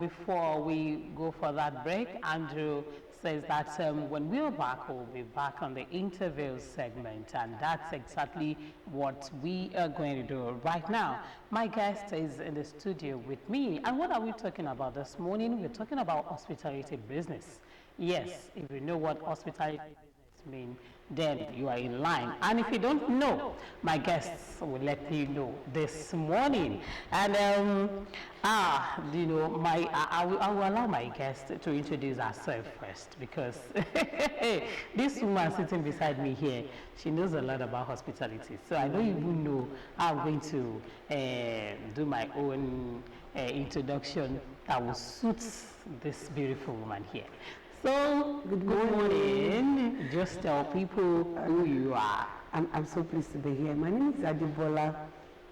Before we go for that break, Andrew says that when we're back, we'll be back on the interview segment, and that's exactly what we are going to do right now. My guest is in the studio with me, and what are we talking about this morning? We're talking about hospitality business. Yes, if you know what hospitality business means, then you are in line. And if you don't know, my guests will let you know this morning. And I will allow my guest to introduce herself first, because this woman sitting beside me here, she knows a lot about hospitality. So I don't even know how I'm going to do my own introduction that will suit this beautiful woman here. So, good morning. Just tell people who you are. I'm so pleased to be here. My name is Adibola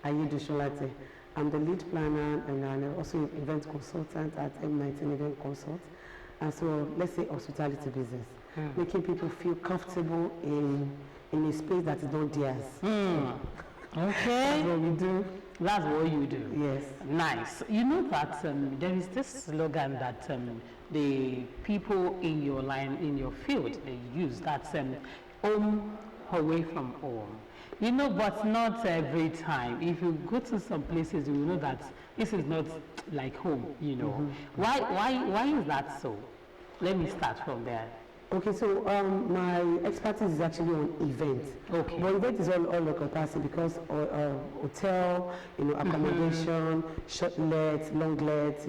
Ayedusholate. I'm the lead planner and I'm also event consultant at M19 Event Consult. And so, let's say hospitality business, making people feel comfortable in a space that is not theirs. Okay. That's what we do. That's what you do. Yes. Nice. You know that there is this slogan that the people in your line, in your field, they use, that's home away from home. You know, but not every time. If you go to some places, you will know that this is not like home, you know. Why is that so? Let me start from there. Okay, so my expertise is actually on events. Okay. But event is all encompassing because hotel, accommodation, short lets, long lets,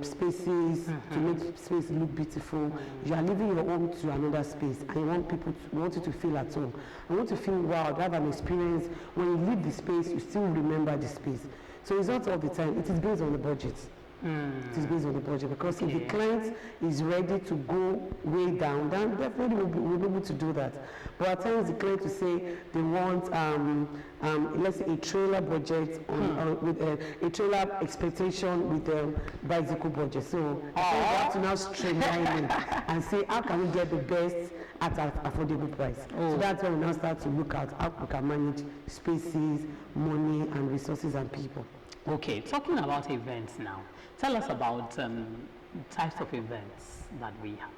spaces to make space look beautiful. You are leaving your home to another space, and you want you to feel at home. I want to feel wow, to have an experience. When you leave the space, you still remember the space. So it's not all the time. It is based on the budget. It is based on the budget, because if the client is ready to go way down, then definitely we'll be able to do that. But at times the client will say they want let's say a trailer budget with a trailer expectation with a bicycle budget. So I think we have to now streamline it and say how can we get the best at an affordable price. So that's when we now start to look at how we can manage spaces, money and resources and people. Okay, talking about events now, tell us about types of events that we have.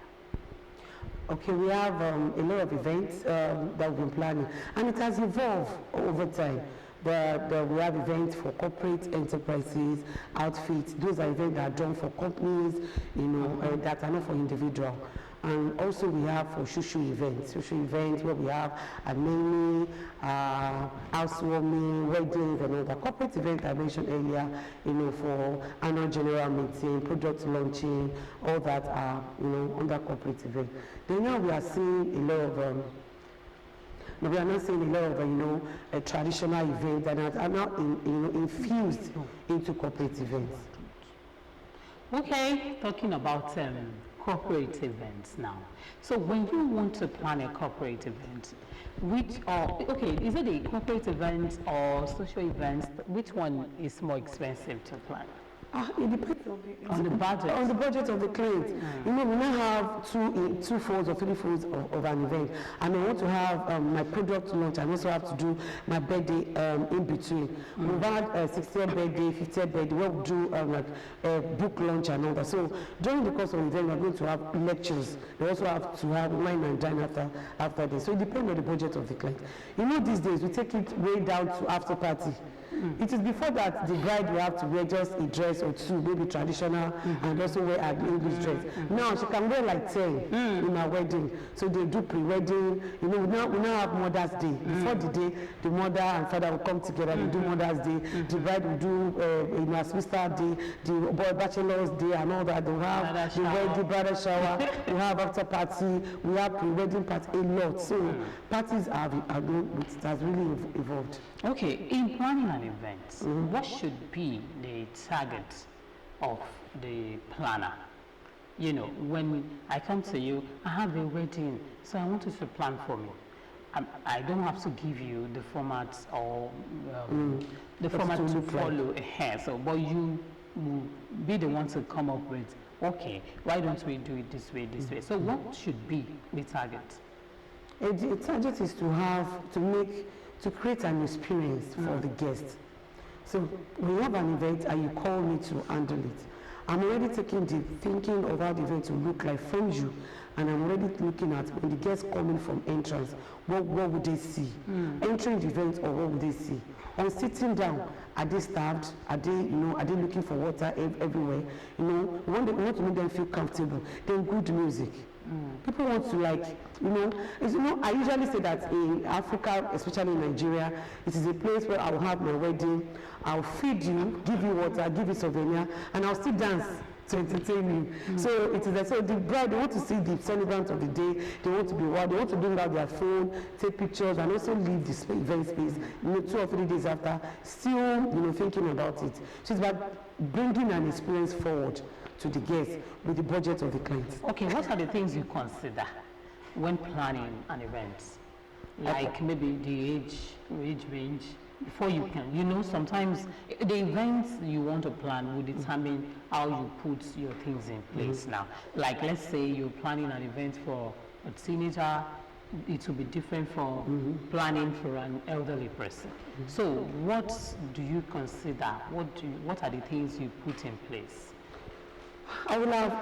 Okay, we have a lot of events that we've been planning, and it has evolved over time. We have events for corporate enterprises, outfits. Those are events that are done for companies, that are not for individual. And also we have for social events where we have a naming, housewarming, weddings and all that. Corporate events I mentioned earlier, for annual general meeting, product launching, all that are, under corporate event. Then now we are seeing a lot of we are not seeing a lot of a traditional events that are now infused into corporate events. Okay, talking about corporate events now. So when you want to plan a corporate event, is it a corporate event or social events? Which one is more expensive to plan? It depends on the budget. On the budget of the client. We now have two folds or three folds of an event. I want to have my product launch. I also have to do my birthday in between. We've had 60th birthday, 50th birthday. We'll do book launch and all that. So during the course of the event, we're going to have lectures. We also have to have wine and dine after this. So it depends on the budget of the client. These days we take it way down to after party. It is before that the bride will have to wear just a dress or two, maybe traditional, and also wear an English dress. Now she can wear like 10 in her wedding. So they do pre-wedding. We now have Mother's Day. Before the day, the mother and father will come together. They do Mother's Day. The bride will do her sister day, the boy bachelor's day, and all that. They will have the wedding, bridal shower. We have after party. We have pre-wedding party. A lot. So parties it has really evolved. Okay, in planning an event, what should be the target of the planner? When I come to you, I have a wedding, so I want you to plan for me. I don't have to give you the formats or the format to follow ahead. So, but you will be the one to come up with, okay, why don't we do it this way, this way? So, what should be the target? The target is to create an experience for the guest. So we have an event and you call me to handle it. I'm already taking the thinking of how the event will look like from you, and I'm already looking at when the guests coming from entrance, what would they see? Entering the event, or what would they see? On sitting down, are they starved? Are they, are they looking for water everywhere? We want to make them feel comfortable. Then good music. People want to I usually say that in Africa, especially in Nigeria, it is a place where I will have my wedding, I'll feed you, give you water, give you souvenir, and I'll still dance to entertain you. So it is like, so the bride, they want to see the celebrant of the day, they want to be wild, they want to bring out their phone, take pictures, and also leave the event space 2 or 3 days after, still thinking about it. So it's about bringing an experience forward to the guests with the budget of the client. Okay, what are the things you consider when planning an event? Like maybe the age range, before you can, sometimes the events you want to plan will determine how you put your things in place now. Like let's say you're planning an event for a teenager, it will be different from planning for an elderly person. So what do you consider? What are the things you put in place? I would love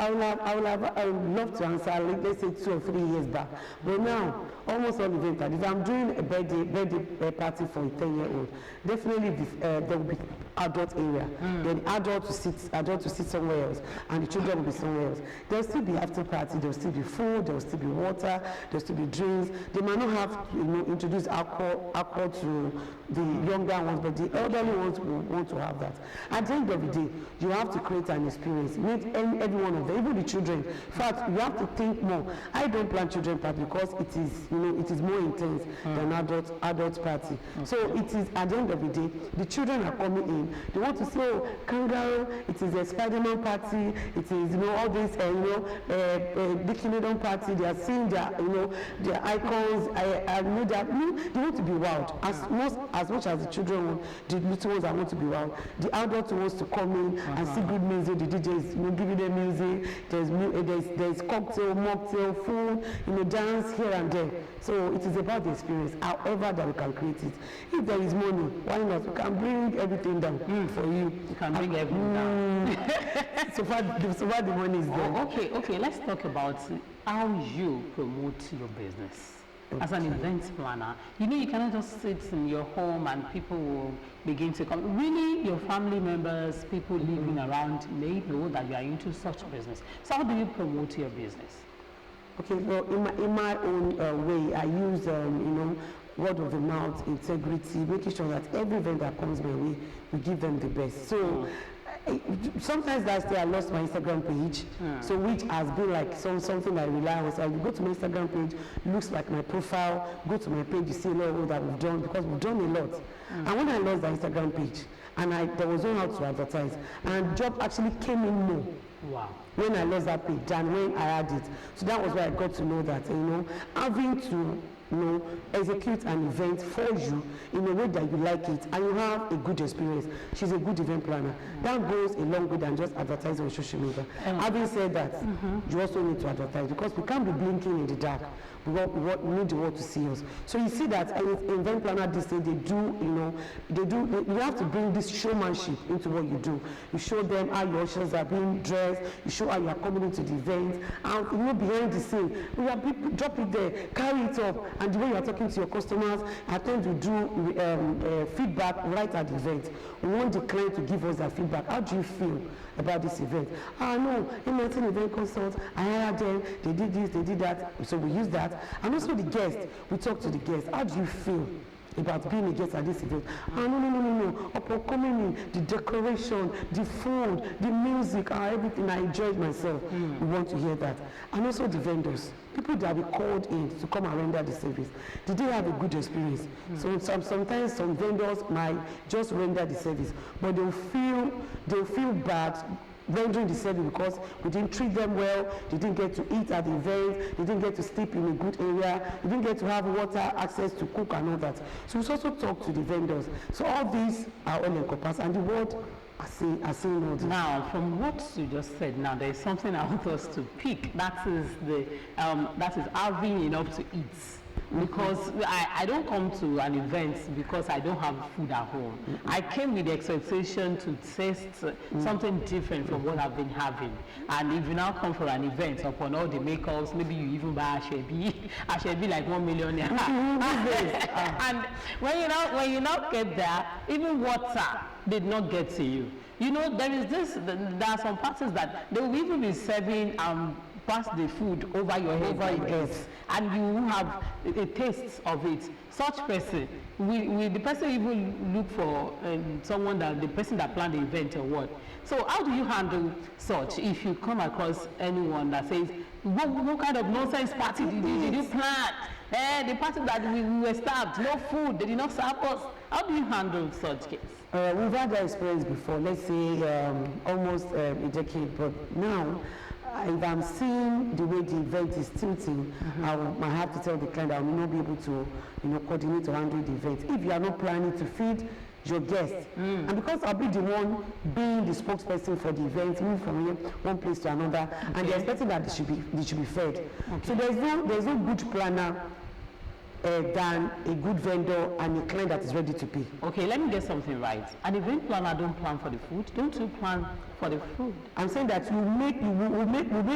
to answer, let's say 2 or 3 years back. But now, almost all events, if I'm doing a birthday party for a 10-year-old, definitely there will be adult area. Then adult to sit somewhere else, and the children will be somewhere else. There will still be after party, there will still be food, there will still be water, there will still be drinks. They might not have to introduce alcohol to the younger ones, but the elderly ones will want to have that. At the end of the day, you have to create an experience. Meet every one of them, even the children. In fact, you have to think more. I don't plan children party because it is more intense than adult party. So it is at the end of the day, the children are coming in. They want to say, kangaroo. It is a Spider-Man party. It is all this Nickelodeon party. They are seeing their icons. I know that they want to be wild. As much as the children want, the little ones want to be wild. The adult wants to come in and see good music. The DJs giving them music. There's cocktail, mocktail, food, dance here and there. So it is about the experience. However that we can create it. If there is money, why not? We can bring everything down for you. You can bring everything down. so far the money is there. Okay. Let's talk about how you promote your business. As an event planner, you cannot just sit in your home and people will begin to come. Really, your family members, people living around may know that you are into such business. So how do you promote your business? Okay, well, in my own way, I use, word of the mouth, integrity, making sure that every event that comes my way, we give them the best. So sometimes last year I lost my Instagram page, so which has been like something I rely on. So I go to my Instagram page, looks like my profile, go to my page, you see a lot of what that we've done, because we've done a lot. And when I lost the Instagram page, and there was no how to advertise, and job actually came in more. Wow. When I lost that page than when I had it. So that was where I got to know that, having to execute an event for you in a way that you like it and you have a good experience. She's a good event planner. That goes a long way than just advertising on social media. Having said that, you also need to advertise, because we can't be blinking in the dark. We need the world to see us. So you see that event planner this day, you have to bring this showmanship into what you do. You show them how your ushers are being dressed, you show how you are coming into the event, and behind the scene, we have people drop it there, carry it up, and the way you are talking to your customers, at times we do feedback right at the event. We want the client to give us that feedback. How do you feel about this event? No, in my event consult, I hired them, they did this, they did that. So we use that. And also the guests, we talk to the guests. How do you feel about being a guest at this event? No. Upon coming in, the decoration, the food, the music, everything, I enjoyed myself. We want to hear that. And also the vendors, people that we called in to come and render the service. Did they have a good experience? So sometimes some vendors might just render the service, but they'll feel bad rendering the service because we didn't treat them well, they didn't get to eat at the event, they didn't get to sleep in a good area, they didn't get to have water, access to cook and all that. So we also talk to the vendors. So all these are all encompassed, and the world are seeing all this. Now, from what you just said, now there is something I want us to pick. That is having enough to eat. because I don't come to an event because I don't have food at home. I came with the expectation to taste something different from what I've been having. And if you now come for an event upon all the makeups, maybe you even buy Ashebi like 1 million. And when you now get there, even water did not get to you. You know, there are some parties that they will even be serving pass the food over your head, and you will have a taste of it. Such person, will the person even look for the person that planned the event or what? So how do you handle such if you come across anyone that says, what kind of nonsense party did you plan? The party that we were starved, no food, they did not serve us. How do you handle such case? We've had that experience before, let's say almost a decade, but now, if I'm seeing the way the event is tilting, I might have to tell the client I will not be able to, coordinate or handle the event. If you are not planning to feed your guests, and because I'll be the one being the spokesperson for the event, move from one place to another, and they're expecting that they should be fed. Okay. So there's no good planner than a good vendor and a client that is ready to pay. Okay, let me get something right. An event planner don't plan for the food. Don't you plan for the food? I'm saying that we make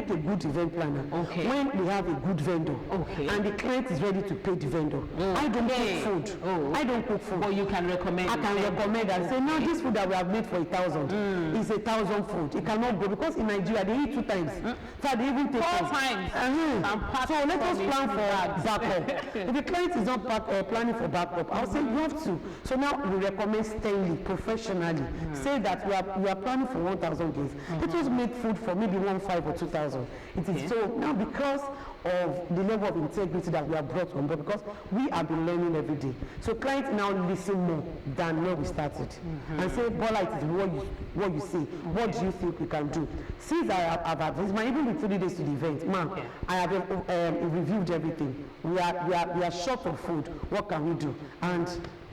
a good event planner when we have a good vendor, and the client is ready to pay the vendor. I don't cook food. I don't cook food. But you can recommend. I can recommend and say, no, this food that we have made for 1,000 is 1,000 food. It cannot go because in Nigeria they eat 2 times. So they even take 4 times. So let us plan for backup. If the client is not planning for backup, I'll say you have to. So now we recommend sternly, professionally, say that we are planning for 1,000 guests. Let us make food for maybe 1,500 or 2,000. It is so now because of the level of integrity that we have brought on board, because we have been learning every day. So clients now listen more than when we started and say, Bola, it is what you say. What do you think we can do? Since I have advised, even with 3 days to the event, I have reviewed everything. We are short of food. What can we do? And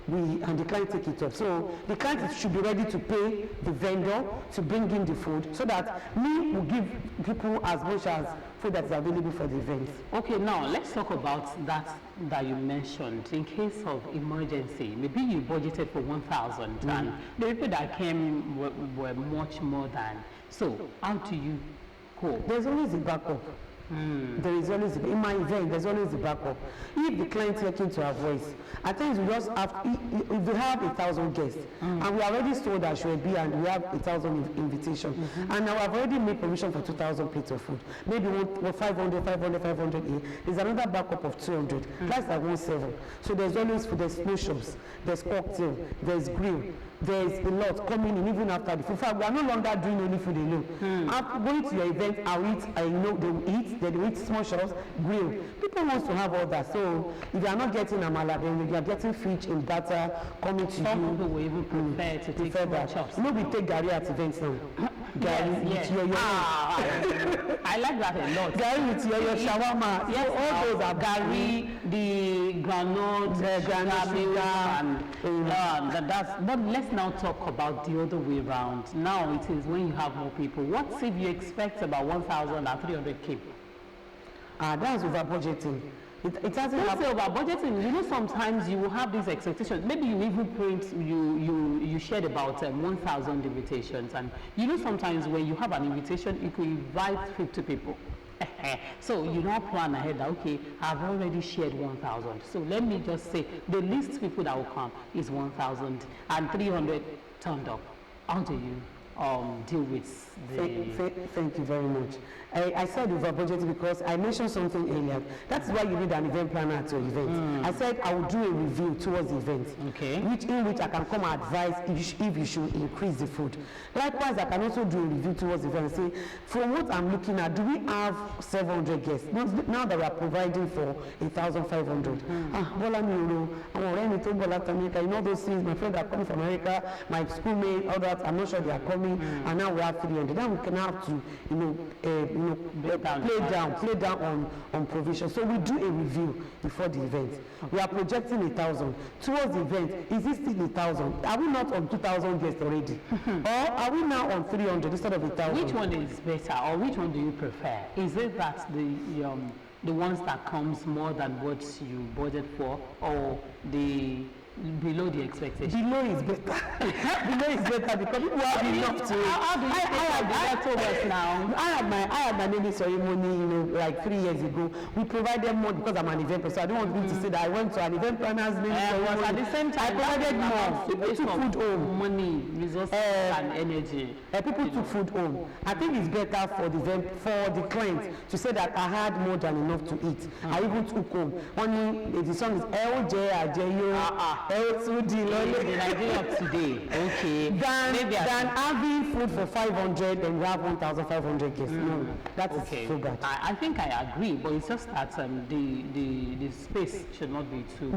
the client take it up. So the client should be ready to pay the vendor to bring in the food, so that me will give people as much as food that is available for the event. Okay, now let's talk about that you mentioned. In case of emergency, maybe you budgeted for 1,000 and the people that came were much more than. So how do you cope? There's always a backup. There is always, in my event, there's always a backup. If the client looking to our voice, at times we just have, if we have 1,000 guests, and we already sold our Shwebi and we have 1,000 invitations, and now I've already made provision for 2,000 plates of food, maybe 500, there's another backup of 200, that's like 1,700. So there's always food, there's no shops, there's cocktail, there's grill, there's a lot coming in even after the food. In fact, we are no longer doing only food alone. After going to your event, I'll eat, they will eat, they will eat small shops, grill. People want to have all that. So if you are not getting amala, then you are getting fish in batter coming to you. Some people will even prefer to take small chops. You know, we take Gary at events now. Gary with your I like that a lot. Gary with your shawarma. Yes, all those are Gary, the granite, but let's now talk about the other way around. Now it is when you have more people. What if you expect about 1,300K? That's over budgeting. It hasn't happened. Over budgeting, you know, sometimes you will have these expectations. Maybe you even print, you shared about 1,000 invitations, and you know sometimes when you have an invitation, you could invite 50 people. So you now plan ahead that, okay, I've already shared 1,000. So let me just say the least people that will come is 1,000, and 300 turned up. How do you deal with the... Thank you very much. I said over budgeting because I mentioned something earlier. That's why you need an event planner at your event. I said I will do a review towards the event, in which I can come and advise if you should increase the food. Likewise, I can also do a review towards the event and say, from what I'm looking at, do we have 700 guests? Now that we are providing for 1,500. Bola Miro, Bola Tamika, you know those things, my friends are coming from America, my schoolmates, all that, I'm not sure they are coming, and now we have 300. Then we can have to, play down on provision. So we do a review before the event. We are projecting 1,000. Towards the event, is it still 1,000? Are we not on 2,000 guests already? Or are we now on 300 instead of 1,000? Which one is better, or which one do you prefer? Is it that the ones that comes more than what you budget for, or the below the expectation? Below is better. Below is better because people have enough to. How do you take the leftovers now? I had my naming ceremony, like 3 years ago. We provided more because I'm an event person. I don't want people to say that I went to an event planner's naming ceremony. At the same time, I provided more. People took food home. Money, resources, and energy. People took food home. I think it's better for the client to say that I had more than enough to eat. I even took home. Only the song is LJ Ajeyo. The Nigeria of today, okay. Than having food for 500 and you have 1,500 guests. No, that is so bad. I think I agree, but it's just that the space should not be too.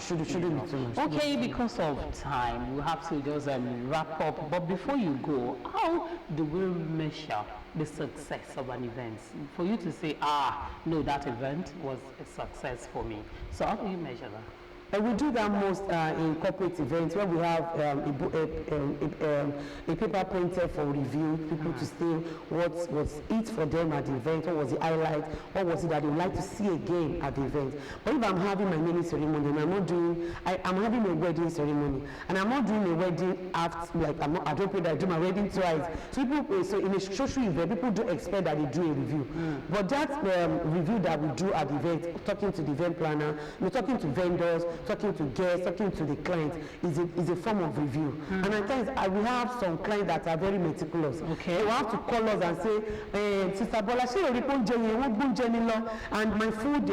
Shouldn't be too much. Okay, because of time, we have to just wrap up. But before you go, how do we measure the success of an event? For you to say, no, that event was a success for me. So how do you measure that? We do that most in corporate events where we have a paper printed for review, people to say what was it for them at the event, what was the highlight, what was it that they would like to see again at the event. But if I'm having my naming ceremony and I'm having a wedding ceremony and I'm not doing a wedding after, like I don't pray that I do my wedding twice. So people, so in a social event, people do expect that they do a review. But that review that we do at the event, talking to the event planner, we're talking to vendors, talking to guests, talking to the clients, is a form of review. And at times we have some clients that are very meticulous. Okay. They will have to call us and say, Sister Bola, and my food,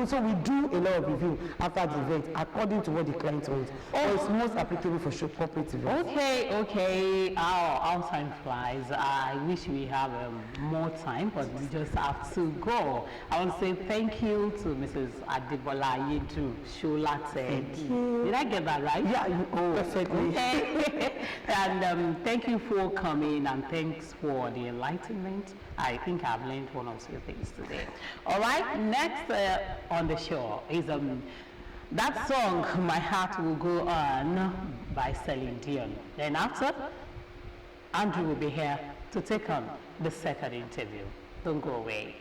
so we do a lot of review after the event according to what the client wants. So it's most applicable for corporate events. Okay. Our time flies. I wish we have more time, but we just have to go. I want to say thank you to Mrs. Adebola Yedu Shola. Thank you. Did I get that right? Yeah, perfectly. Okay. And thank you for coming, and thanks for the enlightenment. I think I've learned one or two things today. All right, next on the show is that song, My Heart Will Go On by Celine Dion. Then after, Andrew will be here to take on the second interview. Don't go away.